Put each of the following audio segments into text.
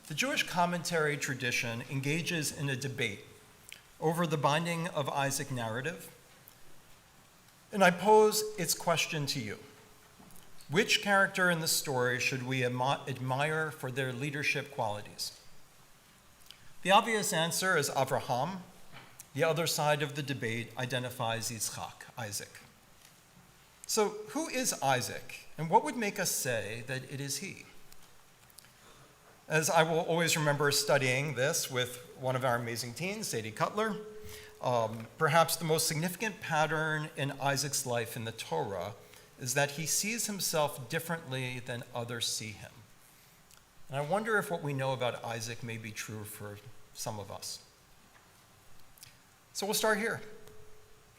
The Jewish commentary tradition engages in a debate over the binding of Isaac narrative, and I pose its question to you. Which character in the story should we admire for their leadership qualities? The obvious answer is Avraham. The other side of the debate identifies Yitzchak, Isaac. So who is Isaac, and what would make us say that it is he? As I will always remember studying this with one of our amazing teens, Sadie Cutler, perhaps the most significant pattern in Isaac's life in the Torah is that he sees himself differently than others see him. And I wonder if what we know about Isaac may be true for some of us. So we'll start here.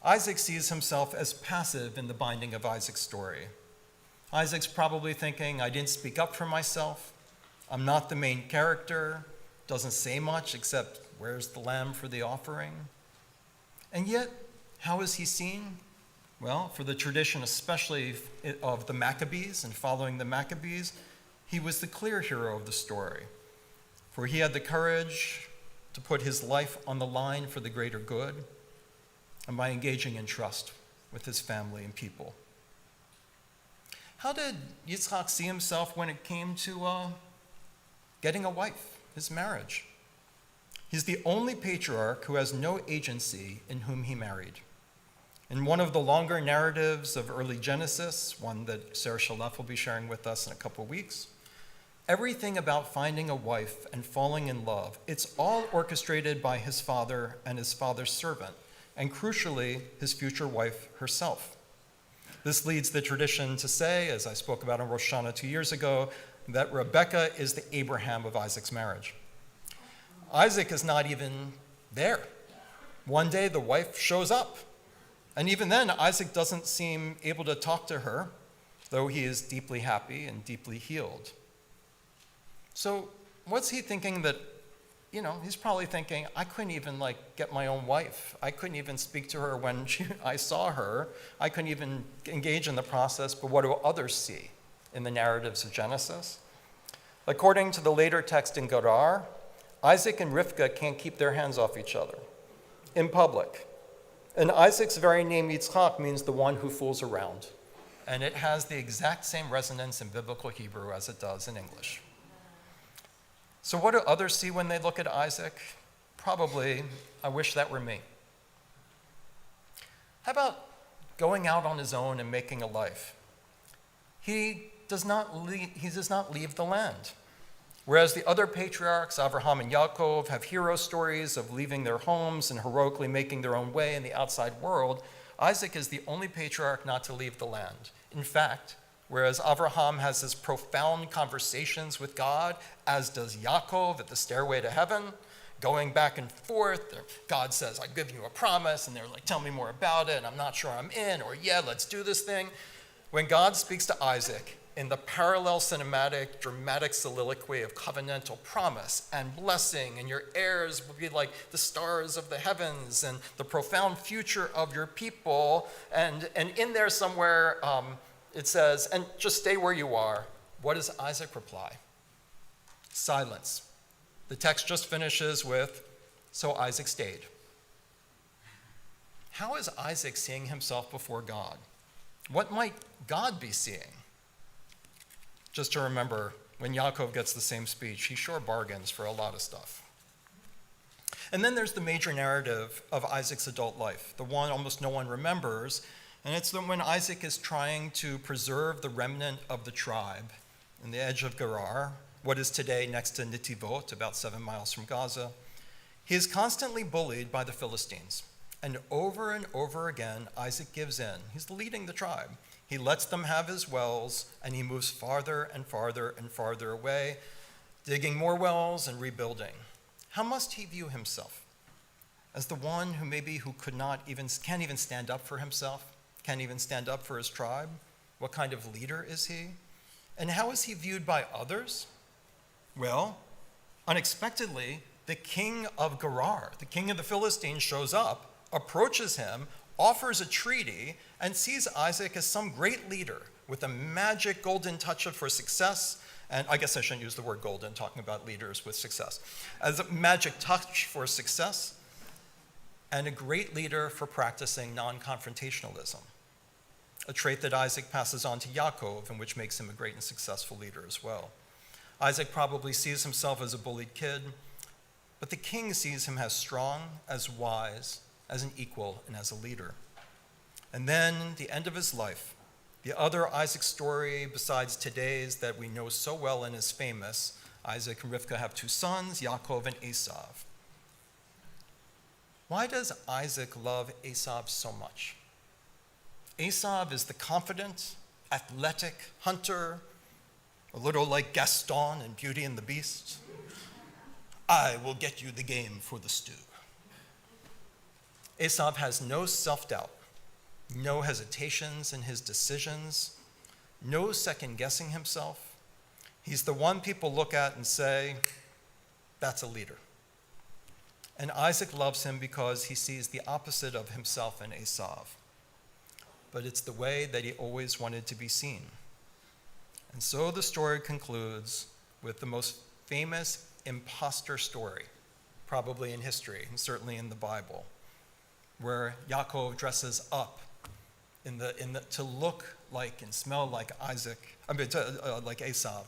Isaac sees himself as passive in the binding of Isaac's story. Isaac's probably thinking, I didn't speak up for myself. I'm not the main character, doesn't say much except, where's the lamb for the offering? And yet, how is he seen? Well, for the tradition, especially of the Maccabees and following the Maccabees, he was the clear hero of the story. For he had the courage to put his life on the line for the greater good, and by engaging in trust with his family and people. How did Yitzchak see himself when it came to getting a wife, his marriage? He's the only patriarch who has no agency in whom he married. In one of the longer narratives of early Genesis, one that Sarah Shalef will be sharing with us in a couple of weeks, everything about finding a wife and falling in love, it's all orchestrated by his father and his father's servant, and crucially, his future wife herself. This leads the tradition to say, as I spoke about on Rosh Hashanah 2 years ago, that Rebekah is the Abraham of Isaac's marriage. Isaac is not even there. One day the wife shows up, and even then Isaac doesn't seem able to talk to her, though he is deeply happy and deeply healed. So what's he thinking that, he's probably thinking, I couldn't even get my own wife. I couldn't even speak to her when I saw her. I couldn't even engage in the process, but what do others see in the narratives of Genesis? According to the later text in Gerar, Isaac and Rivka can't keep their hands off each other in public. And Isaac's very name, Yitzchak, means the one who fools around. And it has the exact same resonance in biblical Hebrew as it does in English. So what do others see when they look at Isaac? Probably, I wish that were me. How about going out on his own and making a life? He does not leave the land. Whereas the other patriarchs, Avraham and Yaakov, have hero stories of leaving their homes and heroically making their own way in the outside world, Isaac is the only patriarch not to leave the land. In fact, whereas Avraham has his profound conversations with God, as does Yaakov at the stairway to heaven, going back and forth. God says, I give you a promise, and they're like, tell me more about it, and I'm not sure I'm in, or yeah, let's do this thing. When God speaks to Isaac in the parallel cinematic, dramatic soliloquy of covenantal promise and blessing, and your heirs will be like the stars of the heavens, and the profound future of your people, and in there somewhere, it says, and just stay where you are. What does Isaac reply? Silence. The text just finishes with, so Isaac stayed. How is Isaac seeing himself before God? What might God be seeing? Just to remember, when Yaakov gets the same speech, he sure bargains for a lot of stuff. And then there's the major narrative of Isaac's adult life, the one almost no one remembers, and it's when Isaac is trying to preserve the remnant of the tribe in the edge of Gerar, what is today next to Netivot, about 7 miles from Gaza. He is constantly bullied by the Philistines. And over again, Isaac gives in. He's leading the tribe. He lets them have his wells, and he moves farther and farther and farther away, digging more wells and rebuilding. How must he view himself? As the one who can't even stand up for himself, can't even stand up for his tribe? What kind of leader is he? And how is he viewed by others? Well, unexpectedly, the king of Gerar, the king of the Philistines, shows up, approaches him, offers a treaty, and sees Isaac as some great leader with a magic golden touch for success and I guess I shouldn't use the word golden, talking about leaders with success, as a magic touch for success, and a great leader for practicing non-confrontationalism, a trait that Isaac passes on to Yaakov, and which makes him a great and successful leader as well. Isaac probably sees himself as a bullied kid, but the king sees him as strong, as wise, as an equal, and as a leader. And then, the end of his life, the other Isaac story besides today's that we know so well and is famous, Isaac and Rivka have 2 sons, Yaakov and Esav. Why does Isaac love Esav so much? Esav is the confident, athletic hunter, a little like Gaston in Beauty and the Beast. I will get you the game for the stew. Esav has no self-doubt, no hesitations in his decisions, no second-guessing himself. He's the one people look at and say, that's a leader. And Isaac loves him because he sees the opposite of himself in Esav. But it's the way that he always wanted to be seen. And so the story concludes with the most famous imposter story, probably in history, and certainly in the Bible, where Yaakov dresses up to look like and smell like like Esav,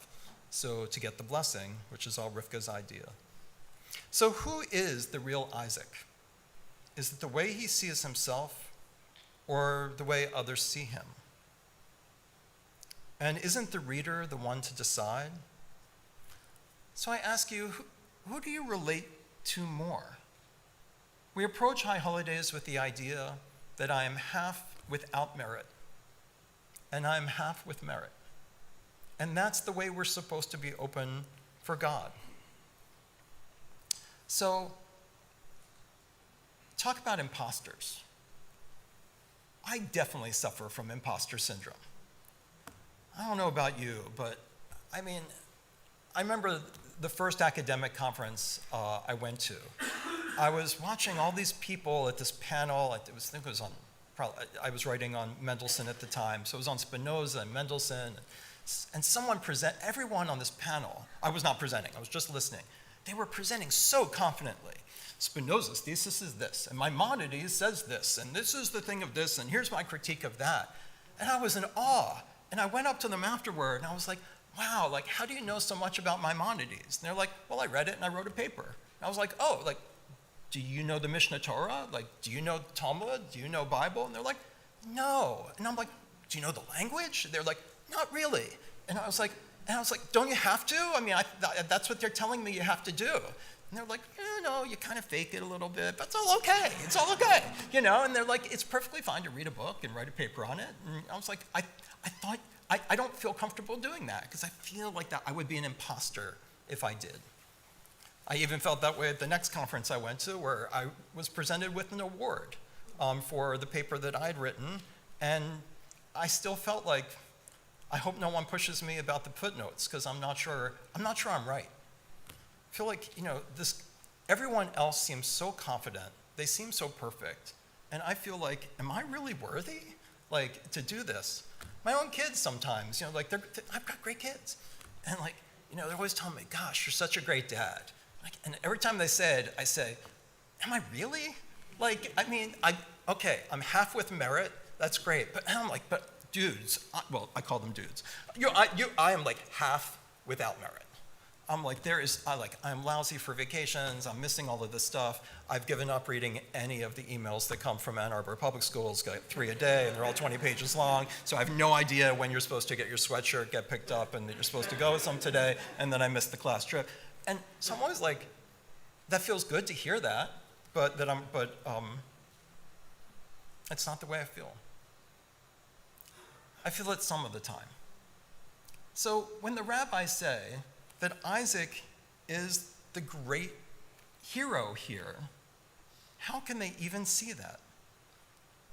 so to get the blessing, which is all Rivka's idea. So who is the real Isaac? Is it the way he sees himself or the way others see him? And isn't the reader the one to decide? So I ask you, who do you relate to more? We approach high holidays with the idea that I am half without merit, and I am half with merit. And that's the way we're supposed to be open for God. So, talk about imposters. I definitely suffer from imposter syndrome. I don't know about you, but I remember the first academic conference I went to. I was watching all these people at this panel. I was writing on Mendelssohn at the time, so it was on Spinoza and Mendelssohn, and everyone on this panel. I was not presenting, I was just listening. They were presenting so confidently. Spinoza's thesis is this, and Maimonides says this, and this is the thing of this, and here's my critique of that. And I was in awe, and I went up to them afterward, and I was like, wow, like, how do you know so much about Maimonides? And they're like, well, I read it, and I wrote a paper. And I was like, oh, like, do you know the Mishnah Torah? Like, do you know Talmud? Do you know Bible? And they're like, no. And I'm like, do you know the language? They're like, not really. And I was like, don't you have to? I mean, that's what they're telling me you have to do. And they're like, no, you kind of fake it a little bit, but it's all okay. It's all okay, you know? And they're like, it's perfectly fine to read a book and write a paper on it. And I was like, I don't feel comfortable doing that because I feel like that I would be an imposter if I did. I even felt that way at the next conference I went to, where I was presented with an award for the paper that I'd written, and I still felt like, I hope no one pushes me about the footnotes because I'm not sure I'm right. I feel like, everyone else seems so confident, they seem so perfect, and I feel like, am I really worthy, like, to do this? My own kids sometimes, I've got great kids, and they're always telling me, gosh, you're such a great dad. And every time they say it, I say, am I really? I'm half with merit, that's great, but I'm like, but dudes, I call them dudes. I am like half without merit. I'm like, I'm lousy for vacations, I'm missing all of this stuff. I've given up reading any of the emails that come from Ann Arbor Public Schools, got 3 a day, and they're all 20 pages long, so I have no idea when you're supposed to get your sweatshirt get picked up and that you're supposed to go with some today, and then I missed the class trip. And so I'm always like, that feels good to hear that, but it's not the way I feel. I feel it some of the time. So when the rabbis say that Isaac is the great hero here, how can they even see that?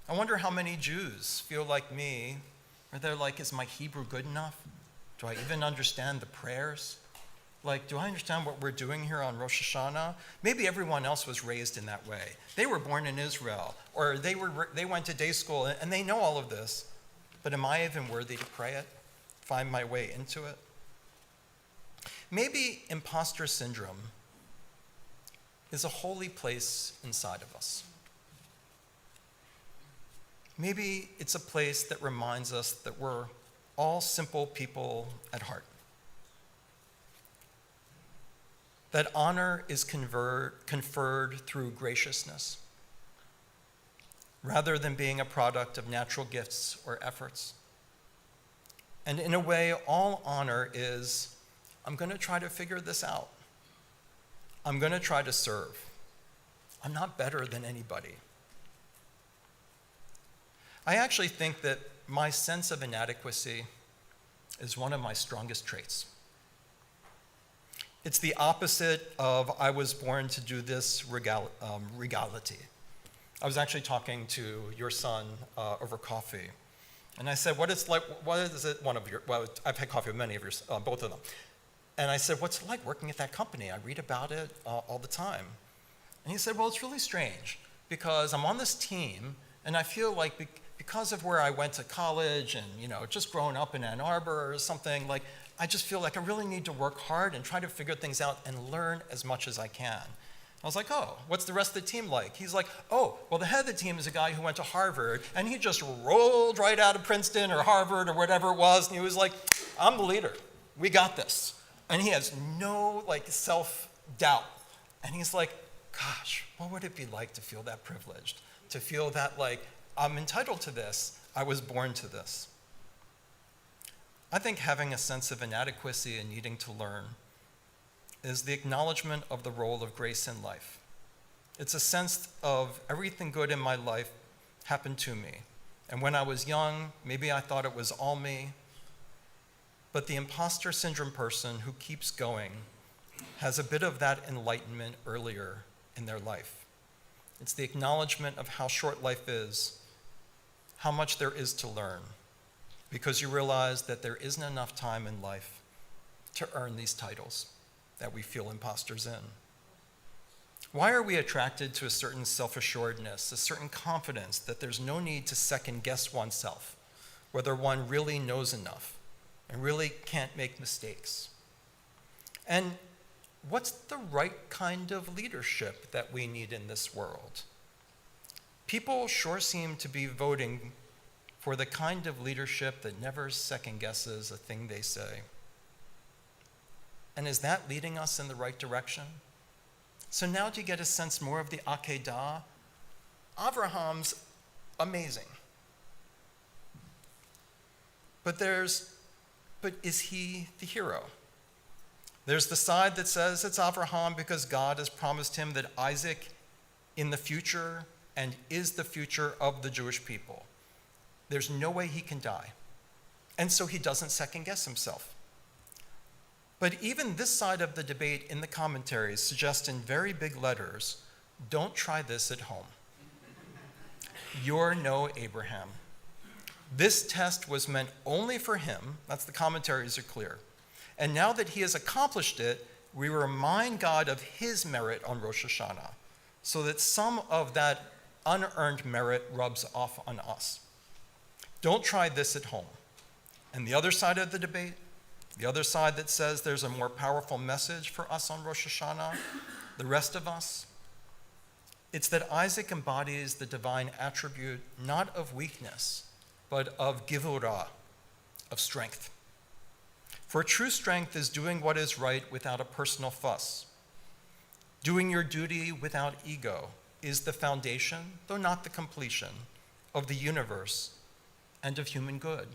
I wonder how many Jews feel like me, or they're like, is my Hebrew good enough? Do I even understand the prayers? Like, do I understand what we're doing here on Rosh Hashanah? Maybe everyone else was raised in that way. They were born in Israel, or they went to day school, and they know all of this. But am I even worthy to pray it? Find my way into it? Maybe imposter syndrome is a holy place inside of us. Maybe it's a place that reminds us that we're all simple people at heart. That honor is conferred through graciousness, rather than being a product of natural gifts or efforts. And in a way, all honor is, I'm going to try to figure this out. I'm going to try to serve. I'm not better than anybody. I actually think that my sense of inadequacy is one of my strongest traits. It's the opposite of I was born to do this regality. I was actually talking to your son over coffee, and I said, what is it, well, I've had coffee with many of your, both of them. And I said, what's it like working at that company? I read about it all the time. And he said, well, it's really strange because I'm on this team and I feel like because of where I went to college and, just growing up in Ann Arbor or something, like I just feel like I really need to work hard and try to figure things out and learn as much as I can. I was like, oh, what's the rest of the team like? He's like, oh, well, the head of the team is a guy who went to Harvard, and he just rolled right out of Princeton or Harvard or whatever it was, and he was like, I'm the leader. We got this. And he has no, self-doubt. And he's like, gosh, what would it be like to feel that privileged? To feel that, I'm entitled to this. I was born to this. I think having a sense of inadequacy and needing to learn is the acknowledgement of the role of grace in life. It's a sense of everything good in my life happened to me. And when I was young, maybe I thought it was all me. But the imposter syndrome person who keeps going has a bit of that enlightenment earlier in their life. It's the acknowledgement of how short life is, how much there is to learn, because you realize that there isn't enough time in life to earn these titles that we feel imposters in. Why are we attracted to a certain self-assuredness, a certain confidence that there's no need to second-guess oneself, whether one really knows enough and really can't make mistakes? And what's the right kind of leadership that we need in this world? People sure seem to be voting for the kind of leadership that never second-guesses a thing they say. And is that leading us in the right direction? So now do you get a sense more of the Akedah? Abraham's amazing. But is he the hero? There's the side that says it's Abraham because God has promised him that Isaac in the future and is the future of the Jewish people. There's no way he can die. And so he doesn't second guess himself. But even this side of the debate in the commentaries suggests in very big letters, don't try this at home. You're no Abraham. This test was meant only for him. That's the commentaries are clear. And now that he has accomplished it, we remind God of his merit on Rosh Hashanah so that some of that unearned merit rubs off on us. Don't try this at home. And the other side of the debate, the other side that says there's a more powerful message for us on Rosh Hashanah, the rest of us, it's that Isaac embodies the divine attribute not of weakness, but of givurah, of strength. For true strength is doing what is right without a personal fuss. Doing your duty without ego is the foundation, though not the completion, of the universe and of human good.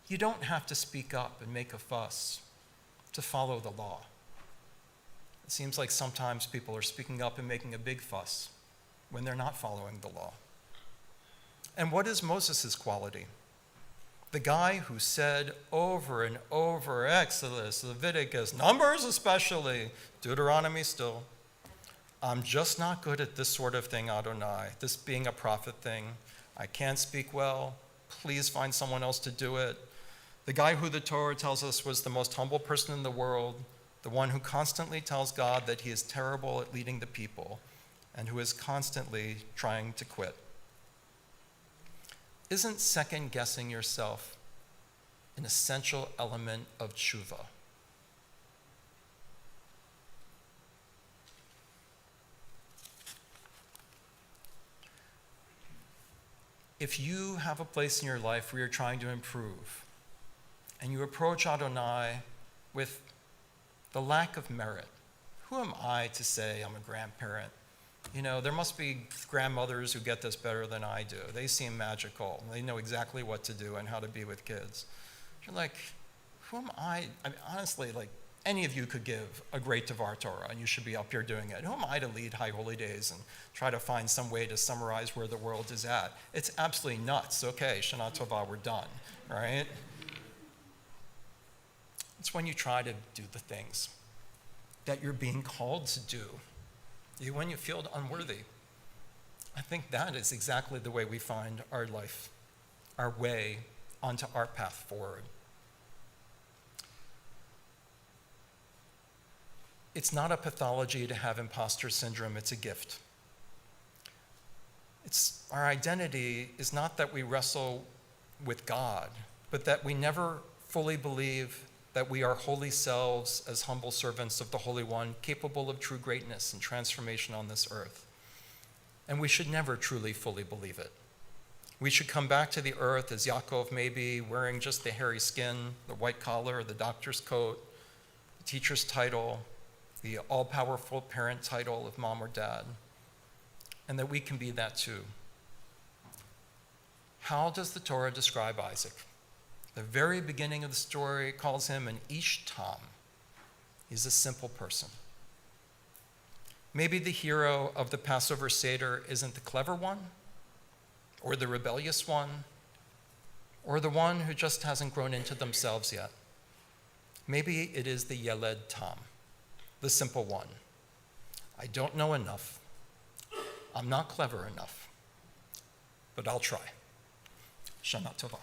You don't have to speak up and make a fuss to follow the law. It seems like sometimes people are speaking up and making a big fuss when they're not following the law. And what is Moses' quality? The guy who said over and over, Exodus, Leviticus, Numbers especially, Deuteronomy still, I'm just not good at this sort of thing, Adonai, this being a prophet thing. I can't speak well. Please find someone else to do it. The guy who the Torah tells us was the most humble person in the world, the one who constantly tells God that he is terrible at leading the people and who is constantly trying to quit. Isn't second-guessing yourself an essential element of teshuvah. If you have a place in your life where you're trying to improve, and you approach Adonai with the lack of merit, who am I to say I'm a grandparent? You know, there must be grandmothers who get this better than I do. They seem magical. They know exactly what to do and how to be with kids. You're like, who am I? I mean, honestly, like, any of you could give a great Devar Torah, and you should be up here doing it. Who am I to lead High Holy Days and try to find some way to summarize where the world is at? It's absolutely nuts. Okay, Shana Tova, we're done, right? It's when you try to do the things that you're being called to do, when you feel unworthy. I think that is exactly the way we find our life, our way onto our path forward. It's not a pathology to have imposter syndrome, it's a gift. Our identity is not that we wrestle with God, but that we never fully believe that we are holy selves as humble servants of the Holy One, capable of true greatness and transformation on this earth. And we should never truly fully believe it. We should come back to the earth as Yaakov maybe, wearing just the hairy skin, the white collar, the doctor's coat, the teacher's title, the all-powerful parent title of mom or dad, and that we can be that too. How does the Torah describe Isaac? The very beginning of the story calls him an ish tam. He's a simple person. Maybe the hero of the Passover Seder isn't the clever one, or the rebellious one, or the one who just hasn't grown into themselves yet. Maybe it is the Yeled Tam, the simple one. I don't know enough. I'm not clever enough, but I'll try. Shana Tova.